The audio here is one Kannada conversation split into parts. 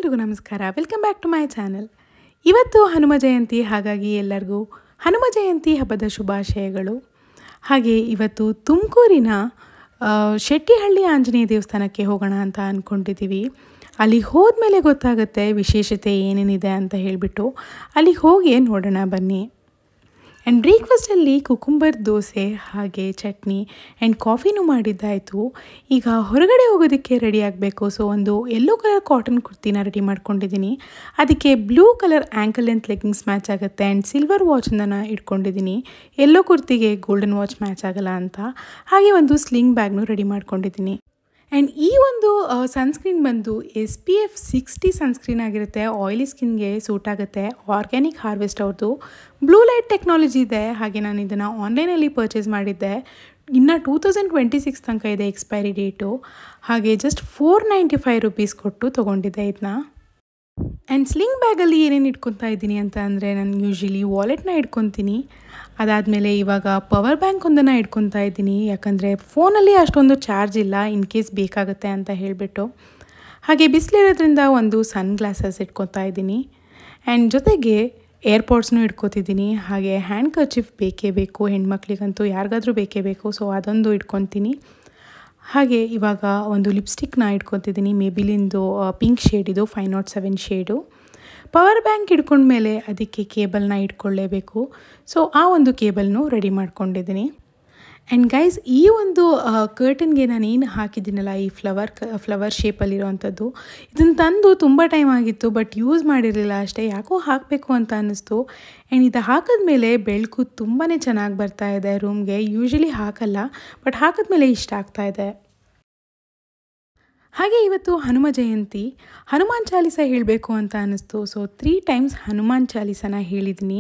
ಎಲ್ರಿಗೂ ನಮಸ್ಕಾರ. Welcome back to my channel. ಇವತ್ತು ಹನುಮ ಜಯಂತಿ, ಹಾಗಾಗಿ ಎಲ್ಲರಿಗೂ ಹನುಮ ಜಯಂತಿ ಹಬ್ಬದ ಶುಭಾಶಯಗಳು. ಹಾಗೆ ಇವತ್ತು ತುಮಕೂರಿನ ಶೆಟ್ಟಿಹಳ್ಳಿ ಆಂಜನೇಯ ದೇವಸ್ಥಾನಕ್ಕೆ ಹೋಗೋಣ ಅಂತ ಅಂದ್ಕೊಂಡಿದ್ದೀವಿ. ಅಲ್ಲಿಗೆ ಹೋದ್ಮೇಲೆ ಗೊತ್ತಾಗುತ್ತೆ ವಿಶೇಷತೆ ಏನೇನಿದೆ ಅಂತ ಹೇಳಿಬಿಟ್ಟು ಅಲ್ಲಿಗೆ ಹೋಗಿ ನೋಡೋಣ ಬನ್ನಿ. ಆ್ಯಂಡ್ ಬ್ರೇಕ್ಫಾಸ್ಟಲ್ಲಿ ಕುಕುಂಬರ್ ದೋಸೆ ಹಾಗೆ ಚಟ್ನಿ ಆ್ಯಂಡ್ ಕಾಫಿನೂ ಮಾಡಿದ್ದಾಯಿತು. ಈಗ ಹೊರಗಡೆ ಹೋಗೋದಕ್ಕೆ ರೆಡಿ ಆಗಬೇಕು. ಸೊ ಒಂದು ಯೆಲ್ಲೋ ಕಲರ್ ಕಾಟನ್ ಕುರ್ತಿನ ರೆಡಿ ಮಾಡ್ಕೊಂಡಿದ್ದೀನಿ. ಅದಕ್ಕೆ blue colour ankle length leggings match ಆಗುತ್ತೆ ಆ್ಯಂಡ್ ಸಿಲ್ವರ್ ವಾಚನ್ನು ಇಟ್ಕೊಂಡಿದ್ದೀನಿ. ಯೆಲ್ಲೋ ಕುರ್ತಿಗೆ ಗೋಲ್ಡನ್ ವಾಚ್ ಮ್ಯಾಚ್ ಆಗಲ್ಲ ಅಂತ. ಹಾಗೆ ಒಂದು ಸ್ಲಿಂಗ್ ಬ್ಯಾಗ್ನೂ ರೆಡಿ ಮಾಡ್ಕೊಂಡಿದ್ದೀನಿ. ಆ್ಯಂಡ್ ಈ ಒಂದು ಸನ್ಸ್ಕ್ರೀನ್ ಬಂದು SPF 60 ಸನ್ಸ್ಕ್ರೀನ್ ಆಗಿರುತ್ತೆ. ಆಯಿಲಿ ಸ್ಕಿನ್ಗೆ ಸೂಟ್ ಆಗುತ್ತೆ. ಆರ್ಗ್ಯಾನಿಕ್ ಹಾರ್ವೆಸ್ಟ್ ಅವ್ರದ್ದು ಬ್ಲೂ ಲೈಟ್ ಟೆಕ್ನಾಲಜಿ ಇದೆ. ಹಾಗೆ ನಾನು ಇದನ್ನು ಆನ್ಲೈನಲ್ಲಿ ಪರ್ಚೇಸ್ ಮಾಡಿದ್ದೆ. ಇನ್ನು 2026 ತನಕ ಇದೆ ಎಕ್ಸ್ಪೈರಿ ಡೇಟು. ಹಾಗೆ ಜಸ್ಟ್ 495 ರೂಪೀಸ್ ಕೊಟ್ಟು ತೊಗೊಂಡಿದ್ದೆ ಇದನ್ನ. ಆ್ಯಂಡ್ ಸ್ಲಿಂಗ್ ಬ್ಯಾಗಲ್ಲಿ ಏನೇನು ಇಟ್ಕೊತಾ ಇದ್ದೀನಿ ಅಂತ ಅಂದರೆ, ನಾನು ಯೂಶ್ವಲಿ ವಾಲೆಟ್ನ ಇಟ್ಕೊತೀನಿ. ಅದಾದಮೇಲೆ ಇವಾಗ ಪವರ್ ಬ್ಯಾಂಕ್ ಒಂದನ್ನು ಇಟ್ಕೊತಾ ಇದ್ದೀನಿ, ಯಾಕಂದರೆ ಫೋನಲ್ಲಿ ಅಷ್ಟೊಂದು ಚಾರ್ಜ್ ಇಲ್ಲ, ಇನ್ ಕೇಸ್ ಬೇಕಾಗುತ್ತೆ ಅಂತ ಹೇಳಿಬಿಟ್ಟು. ಹಾಗೆ ಬಿಸಿಲಿರೋದ್ರಿಂದ ಒಂದು ಸನ್ ಗ್ಲಾಸಸ್ ಇಟ್ಕೊತಾ ಇದ್ದೀನಿ. ಆ್ಯಂಡ್ ಜೊತೆಗೆ ಏರ್ಪಾಡ್ಸ್ನೂ ಇಟ್ಕೊತಿದ್ದೀನಿ. ಹಾಗೆ ಹ್ಯಾಂಡ್ ಕರ್ಚಿಫ್ ಬೇಕೇ ಬೇಕು, ಹೆಣ್ಮಕ್ಳಿಗಂತೂ ಯಾರಿಗಾದ್ರೂ ಬೇಕೇ ಬೇಕು. ಸೊ ಅದೊಂದು ಇಟ್ಕೊತೀನಿ. ಹಾಗೆ ಇವಾಗ ಒಂದು ಲಿಪ್ಸ್ಟಿಕ್ನ ಇಟ್ಕೊತಿದ್ದೀನಿ. ಮೇಬಿಲಿಂದು ಪಿಂಕ್ ಶೇಡ್, ಇದು 507 ಶೇಡು. ಪವರ್ ಬ್ಯಾಂಕ್ ಇಟ್ಕೊಂಡ್ಮೇಲೆ ಅದಕ್ಕೆ ಕೇಬಲ್ನ ಇಟ್ಕೊಳ್ಳೇಬೇಕು. ಸೊ ಆ ಒಂದು ಕೇಬಲ್ನು ರೆಡಿ ಮಾಡ್ಕೊಂಡಿದ್ದೀನಿ. ಆ್ಯಂಡ್ ಗೈಸ್, ಈ ಒಂದು ಕರ್ಟನ್ಗೆ ನಾನು ಏನು ಹಾಕಿದ್ದೀನಲ್ಲ, ಈ ಫ್ಲವರ್ ಶೇಪಲ್ಲಿರೋವಂಥದ್ದು, ಇದನ್ನು ತಂದು ತುಂಬ ಟೈಮ್ ಆಗಿತ್ತು, ಬಟ್ ಯೂಸ್ ಮಾಡಿರಲಿಲ್ಲ ಅಷ್ಟೇ. ಯಾಕೋ ಹಾಕಬೇಕು ಅಂತ ಅನ್ನಿಸ್ತು. ಆ್ಯಂಡ್ ಇದು ಹಾಕಿದ್ಮೇಲೆ ಬೆಳಕು ತುಂಬಾ ಚೆನ್ನಾಗಿ ಬರ್ತಾ ಇದೆ ರೂಮ್ಗೆ. ಯೂಶ್ವಲಿ ಹಾಕಲ್ಲ, ಬಟ್ ಹಾಕಿದ್ಮೇಲೆ ಇಷ್ಟ ಆಗ್ತಾ ಇದೆ. ಹಾಗೆ ಇವತ್ತು ಹನುಮ ಜಯಂತಿ, ಹನುಮಾನ್ ಚಾಲೀಸ ಹೇಳಬೇಕು ಅಂತ ಅನ್ನಿಸ್ತು. ಸೊ 3 ಟೈಮ್ಸ್ ಹನುಮಾನ್ ಚಾಲೀಸನ ಹೇಳಿದ್ದೀನಿ.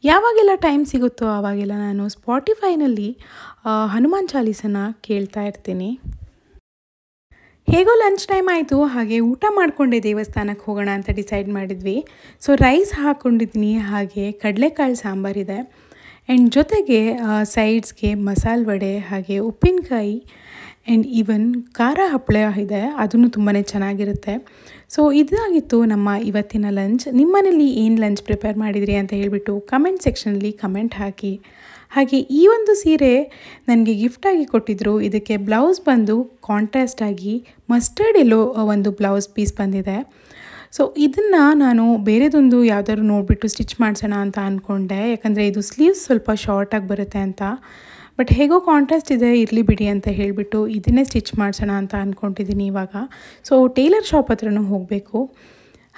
ಯಾವಾಗೆಲ್ಲ ಟೈಮ್ ಸಿಗುತ್ತೋ ಆವಾಗೆಲ್ಲ ನಾನು ಸ್ಪಾಟಿಫೈನಲ್ಲಿ ಹನುಮಾನ್ ಚಾಲೀಸನ ಕೇಳ್ತಾ ಇರ್ತೀನಿ. ಹೇಗೋ ಲಂಚ್ ಟೈಮ್ ಆಯಿತು, ಹಾಗೆ ಊಟ ಮಾಡಿಕೊಂಡೆ ದೇವಸ್ಥಾನಕ್ಕೆ ಹೋಗೋಣ ಅಂತ ಡಿಸೈಡ್ ಮಾಡಿದ್ವಿ. ಸೊ ರೈಸ್ ಹಾಕ್ಕೊಂಡಿದ್ದೀನಿ, ಹಾಗೆ ಕಡಲೆಕಾಳು ಸಾಂಬಾರಿದೆ. ಆ್ಯಂಡ್ ಜೊತೆಗೆ ಸೈಡ್ಸ್ಗೆ ಮಸಾಲೆ ವಡೆ, ಹಾಗೆ ಉಪ್ಪಿನಕಾಯಿ ಆ್ಯಂಡ್ ಈವನ್ ಖಾರ ಹಪ್ಪಳ ಇದೆ, ಅದನ್ನು ತುಂಬಾ ಚೆನ್ನಾಗಿರುತ್ತೆ. ಸೊ ಇದಾಗಿತ್ತು ನಮ್ಮ ಇವತ್ತಿನ ಲಂಚ್. ನಿಮ್ಮನೇಲಿ ಏನು ಲಂಚ್ ಪ್ರಿಪೇರ್ ಮಾಡಿದ್ರಿ ಅಂತ ಹೇಳಿಬಿಟ್ಟು ಕಮೆಂಟ್ ಸೆಕ್ಷನಲ್ಲಿ ಕಮೆಂಟ್ ಹಾಕಿ. ಹಾಗೆ ಈ ಒಂದು ಸೀರೆ ನನಗೆ ಗಿಫ್ಟಾಗಿ ಕೊಟ್ಟಿದ್ದರು. ಇದಕ್ಕೆ ಬ್ಲೌಸ್ ಬಂದು ಕಾಂಟ್ರಾಸ್ಟ್ ಆಗಿ ಮಸ್ಟರ್ಡ್ ಎಲ್ಲೋ ಒಂದು ಬ್ಲೌಸ್ ಪೀಸ್ ಬಂದಿದೆ. ಸೊ ಇದನ್ನು ನಾನು ಬೇರೆದೊಂದು ಯಾವುದಾದ್ರು ನೋಡಿಬಿಟ್ಟು ಸ್ಟಿಚ್ ಮಾಡಿಸೋಣ ಅಂತ ಅಂದ್ಕೊಂಡೆ, ಯಾಕಂದರೆ ಇದು ಸ್ಲೀವ್ಸ್ ಸ್ವಲ್ಪ ಶಾರ್ಟಾಗಿ ಬರುತ್ತೆ ಅಂತ. ಬಟ್ ಹೇಗೋ ಕಾಂಟ್ರಾಸ್ಟ್ ಇದೆ, ಇರಲಿ ಬಿಡಿ ಅಂತ ಹೇಳಿಬಿಟ್ಟು ಇದನ್ನೇ ಸ್ಟಿಚ್ ಮಾಡಿಸೋಣ ಅಂತ ಅಂದ್ಕೊಂಡಿದ್ದೀನಿ ಇವಾಗ. ಸೊ ಟೇಲರ್ ಶಾಪ್ ಹತ್ರನೂ ಹೋಗಬೇಕು.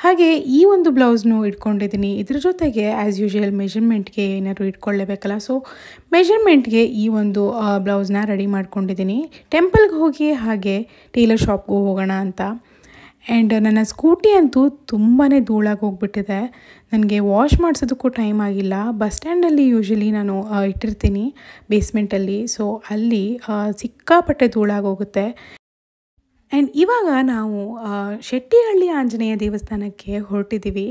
ಹಾಗೆ ಈ ಒಂದು ಬ್ಲೌಸ್ನು ಇಟ್ಕೊಂಡಿದ್ದೀನಿ. ಇದ್ರ ಜೊತೆಗೆ ಆ್ಯಸ್ ಯೂಶ್ವಲ್ ಮೆಷರ್ಮೆಂಟ್ಗೆ ಏನಾದ್ರು ಇಟ್ಕೊಳ್ಳೇಬೇಕಲ್ಲ. ಸೊ ಮೆಷರ್ಮೆಂಟ್ಗೆ ಈ ಒಂದು ಬ್ಲೌಸ್ನ ರೆಡಿ ಮಾಡ್ಕೊಂಡಿದ್ದೀನಿ. ಟೆಂಪಲ್ಗೆ ಹೋಗಿ ಹಾಗೆ ಟೇಲರ್ ಶಾಪ್ಗೂ ಹೋಗೋಣ ಅಂತ. ಆ್ಯಂಡ್ ನನ್ನ ಸ್ಕೂಟಿ ಅಂತೂ ತುಂಬಾ ಧೂಳಾಗಿ ಹೋಗ್ಬಿಟ್ಟಿದೆ. ನನಗೆ ವಾಶ್ ಮಾಡಿಸೋದಕ್ಕೂ ಟೈಮ್ ಆಗಿಲ್ಲ. ಬಸ್ ಸ್ಟ್ಯಾಂಡಲ್ಲಿ ಯೂಶ್ವಲಿ ನಾನು ಇಟ್ಟಿರ್ತೀನಿ ಬೇಸ್ಮೆಂಟಲ್ಲಿ. ಸೊ ಅಲ್ಲಿ ಸಿಕ್ಕಾಪಟ್ಟೆ ಧೂಳಾಗೋಗುತ್ತೆ. ಆ್ಯಂಡ್ ಇವಾಗ ನಾವು ಶೆಟ್ಟಿಹಳ್ಳಿ ಆಂಜನೇಯ ದೇವಸ್ಥಾನಕ್ಕೆ ಹೊರಟಿದ್ದೀವಿ.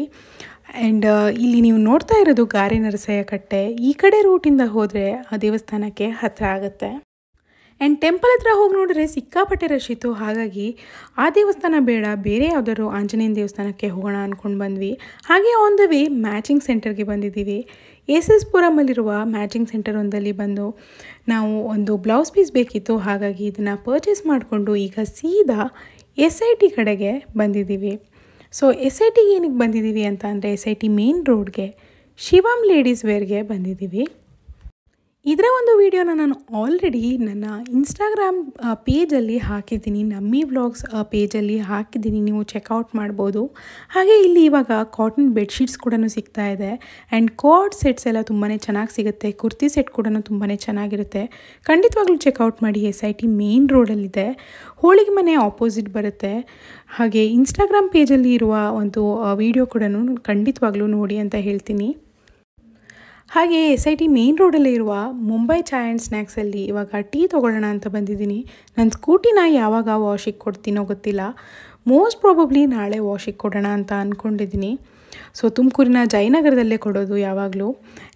ಆ್ಯಂಡ್ ಇಲ್ಲಿ ನೀವು ನೋಡ್ತಾ ಇರೋದು ಗಾರೆ ನರಸಯ್ಯ ಕಟ್ಟೆ. ಈ ಕಡೆ ರೂಟಿಂದ ಹೋದರೆ ಆ ದೇವಸ್ಥಾನಕ್ಕೆ ಹತ್ತಿರ ಆಗುತ್ತೆ. ಆ್ಯಂಡ್ ಟೆಂಪಲ್ ಹತ್ರ ಹೋಗಿ ನೋಡಿದ್ರೆ ಸಿಕ್ಕಾಪಟ್ಟೆ ರಶ್ ಇತ್ತು. ಹಾಗಾಗಿ ಆ ದೇವಸ್ಥಾನ ಬೇಡ, ಬೇರೆ ಯಾವುದಾದ್ರು ಆಂಜನೇಯನ ದೇವಸ್ಥಾನಕ್ಕೆ ಹೋಗೋಣ ಅಂದ್ಕೊಂಡು ಬಂದ್ವಿ. ಹಾಗೆ ಆನ್ ದ ವೇ ಮ್ಯಾಚಿಂಗ್ ಸೆಂಟರ್ಗೆ ಬಂದಿದ್ದೀವಿ. SS ಪುರಮಲ್ಲಿರುವ ಮ್ಯಾಚಿಂಗ್ ಸೆಂಟರ್ ಒಂದಲ್ಲಿ ಬಂದು ನಾವು ಒಂದು ಬ್ಲೌಸ್ ಪೀಸ್ ಬೇಕಿತ್ತು. ಹಾಗಾಗಿ ಇದನ್ನು ಪರ್ಚೇಸ್ ಮಾಡಿಕೊಂಡು ಈಗ ಸೀದಾ SIT ಕಡೆಗೆ ಬಂದಿದ್ದೀವಿ. ಸೊ SITಗೆ ಏನಕ್ಕೆ ಬಂದಿದ್ದೀವಿ ಅಂತ ಅಂದರೆ, SIT ಮೇನ್ ರೋಡ್ಗೆ ಶಿವಮ್ ಲೇಡೀಸ್ ವೇರ್ಗೆ ಬಂದಿದ್ದೀವಿ. ಇದರ ಒಂದು ವಿಡಿಯೋನ ನಾನು ಆಲ್ರೆಡಿ ನನ್ನ ಇನ್ಸ್ಟಾಗ್ರಾಮ್ ಪೇಜಲ್ಲಿ ಹಾಕಿದ್ದೀನಿ, ನಮ್ಮಿ ವ್ಲಾಗ್ಸ್ ಪೇಜಲ್ಲಿ ಹಾಕಿದ್ದೀನಿ, ನೀವು ಚೆಕ್ಔಟ್ ಮಾಡ್ಬೋದು. ಹಾಗೆ ಇಲ್ಲಿ ಇವಾಗ ಕಾಟನ್ ಬೆಡ್ಶೀಟ್ಸ್ ಕೂಡ ಸಿಗ್ತಾ ಇದೆ. ಆ್ಯಂಡ್ ಕಾರ್ಡ್ ಸೆಟ್ಸ್ ಎಲ್ಲ ತುಂಬಾ ಚೆನ್ನಾಗಿ ಸಿಗುತ್ತೆ. ಕುರ್ತಿ ಸೆಟ್ ಕೂಡ ತುಂಬಾ ಚೆನ್ನಾಗಿರುತ್ತೆ. ಖಂಡಿತವಾಗ್ಲೂ ಚೆಕ್ಔಟ್ ಮಾಡಿ. SIT ಮೇನ್ ರೋಡಲ್ಲಿದೆ, ಹೋಳಿಗೆ ಮನೆ ಆಪೋಸಿಟ್ ಬರುತ್ತೆ. ಹಾಗೆ ಇನ್ಸ್ಟಾಗ್ರಾಮ್ ಪೇಜಲ್ಲಿ ಇರುವ ಒಂದು ವಿಡಿಯೋ ಕೂಡ ಖಂಡಿತವಾಗ್ಲೂ ನೋಡಿ ಅಂತ ಹೇಳ್ತೀನಿ. ಹಾಗೆ SIT ಮೇನ್ ರೋಡಲ್ಲೇ ಇರುವ ಮುಂಬೈ ಚಾಯ್ ಆ್ಯಂಡ್ ಸ್ನ್ಯಾಕ್ಸಲ್ಲಿ ಇವಾಗ ಟೀ ತೊಗೊಳ್ಳೋಣ ಅಂತ ಬಂದಿದ್ದೀನಿ. ನನ್ನ ಸ್ಕೂಟಿನ ಯಾವಾಗ ವಾಶಿಗೆ ಕೊಡ್ತೀನೋ ಗೊತ್ತಿಲ್ಲ. ಮೋಸ್ಟ್ ಪ್ರಾಬಬ್ಲಿ ನಾಳೆ ವಾಶಿಗೆ ಕೊಡೋಣ ಅಂತ ಅಂದ್ಕೊಂಡಿದ್ದೀನಿ. ಸೊ ತುಮಕೂರಿನ ಜಯನಗರದಲ್ಲೇ ಕೊಡೋದು ಯಾವಾಗಲೂ.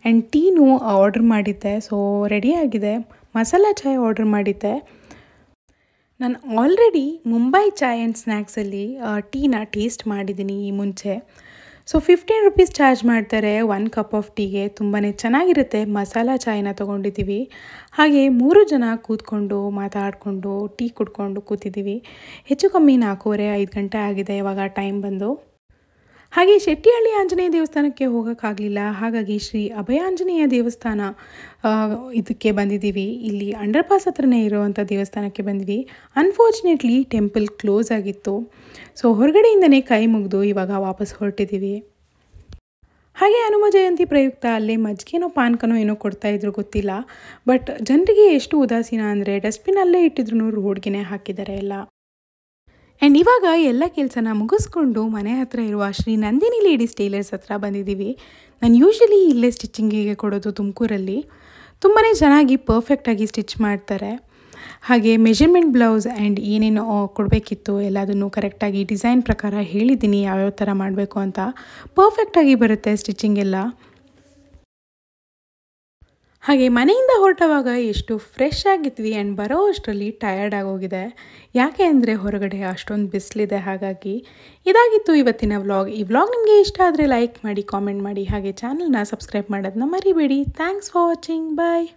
ಆ್ಯಂಡ್ ಟೀನೂ ಆರ್ಡ್ರ್ ಮಾಡಿದ್ದೆ. ಸೊ ರೆಡಿಯಾಗಿದೆ. ಮಸಾಲ ಚಾಯ್ ಆರ್ಡ್ರ್ ಮಾಡಿದ್ದೆ. ನಾನು ಆಲ್ರೆಡಿ ಮುಂಬೈ ಚಾಯ್ ಆ್ಯಂಡ್ ಸ್ನ್ಯಾಕ್ಸಲ್ಲಿ ಟೀನ ಟೇಸ್ಟ್ ಮಾಡಿದ್ದೀನಿ ಈ ಮುಂಚೆ. ಸೊ 15 ರುಪೀಸ್ ಚಾರ್ಜ್ ಮಾಡ್ತಾರೆ 1 ಕಪ್ ಆಫ್ ಟೀಗೆ. ತುಂಬಾ ಚೆನ್ನಾಗಿರುತ್ತೆ. ಮಸಾಲ ಚಾಯ್ನ ತೊಗೊಂಡಿದ್ದೀವಿ. ಹಾಗೆ 3 ಜನ ಕೂತ್ಕೊಂಡು ಮಾತಾಡಿಕೊಂಡು ಟೀ ಕುಡ್ಕೊಂಡು ಕೂತಿದ್ದೀವಿ. ಹೆಚ್ಚು ಕಮ್ಮಿ 4:15 ಗಂಟೆ ಆಗಿದೆ ಇವಾಗ ಟೈಮ್ ಬಂದು. ಹಾಗೆ ಶೆಟ್ಟಿಹಳ್ಳಿ ಆಂಜನೇಯ ದೇವಸ್ಥಾನಕ್ಕೆ ಹೋಗೋಕ್ಕಾಗಲಿಲ್ಲ. ಹಾಗಾಗಿ ಶ್ರೀ ಅಭಯಾಂಜನೇಯ ದೇವಸ್ಥಾನ ಇದಕ್ಕೆ ಬಂದಿದ್ದೀವಿ. ಇಲ್ಲಿ ಅಂಡರ್ ಪಾಸ್ ಹತ್ರನೇ ಇರುವಂಥ ದೇವಸ್ಥಾನಕ್ಕೆ ಬಂದ್ವಿ. ಅನ್ಫಾರ್ಚುನೇಟ್ಲಿ ಟೆಂಪಲ್ ಕ್ಲೋಸ್ ಆಗಿತ್ತು. ಸೊ ಹೊರಗಡೆಯಿಂದನೇ ಕೈ ಮುಗಿದು ಇವಾಗ ವಾಪಸ್ ಹೊರಟಿದ್ದೀವಿ. ಹಾಗೆ ಹನುಮ ಜಯಂತಿ ಪ್ರಯುಕ್ತ ಅಲ್ಲೇ ಮಜ್ಜಿಗೆನೋ ಪಾನಕನೋ ಏನೋ ಕೊಡ್ತಾಯಿದ್ರು ಗೊತ್ತಿಲ್ಲ. ಬಟ್ ಜನರಿಗೆ ಎಷ್ಟು ಉದಾಸೀನ ಅಂದರೆ ಡಸ್ಟ್ಬಿನ್ನಲ್ಲೇ ಇಟ್ಟಿದ್ರು ರೋಡ್ಗೆ ಹಾಕಿದ್ದಾರೆ ಎಲ್ಲ. ಆ್ಯಂಡ್ ಇವಾಗ ಎಲ್ಲ ಕೆಲಸನ ಮುಗಿಸ್ಕೊಂಡು ಮನೆ ಹತ್ರ ಇರುವ ಶ್ರೀ ನಂದಿನಿ ಲೇಡೀಸ್ ಟೇಲರ್ಸ್ ಹತ್ರ ಬಂದಿದ್ದೀವಿ. ನಾನು ಯೂಶ್ವಲಿ ಇಲ್ಲೇ ಸ್ಟಿಚಿಂಗಿಗೆ ಕೊಡೋದು ತುಮಕೂರಲ್ಲಿ. ತುಂಬಾ ಚೆನ್ನಾಗಿ ಪರ್ಫೆಕ್ಟಾಗಿ ಸ್ಟಿಚ್ ಮಾಡ್ತಾರೆ. ಹಾಗೆ ಮೆಷರ್ಮೆಂಟ್ ಬ್ಲೌಸ್ ಆ್ಯಂಡ್ ಏನೇನು ಕೊಡಬೇಕಿತ್ತು ಎಲ್ಲದನ್ನು ಕರೆಕ್ಟಾಗಿ ಡಿಸೈನ್ ಪ್ರಕಾರ ಹೇಳಿದ್ದೀನಿ ಯಾವ್ಯಾವ ಥರ ಮಾಡಬೇಕು ಅಂತ. ಪರ್ಫೆಕ್ಟಾಗಿ ಬರುತ್ತೆ ಸ್ಟಿಚಿಂಗ್ ಎಲ್ಲ. ಹಾಗೆ ಮನೆಯಿಂದ ಹೊರಟವಾಗ ಎಷ್ಟು ಫ್ರೆಶ್ ಆಗಿದ್ವಿ ಆ್ಯಂಡ್ ಬರೋ ಅಷ್ಟರಲ್ಲಿ ಟಯರ್ಡ್ ಆಗೋಗಿದೆ. ಯಾಕೆ ಅಂದರೆ ಹೊರಗಡೆ ಅಷ್ಟೊಂದು ಬಿಸಿಲಿದೆ. ಹಾಗಾಗಿ ಇದಾಗಿತ್ತು ಇವತ್ತಿನ ವ್ಲಾಗ್. ಈ ವ್ಲಾಗ್ ನಿಮಗೆ ಇಷ್ಟ ಆದರೆ ಲೈಕ್ ಮಾಡಿ, ಕಾಮೆಂಟ್ ಮಾಡಿ, ಹಾಗೆ ಚಾನಲ್ನ ಸಬ್ಸ್ಕ್ರೈಬ್ ಮಾಡೋದನ್ನ ಮರಿಬೇಡಿ. Thanks for watching. ಬಾಯ್.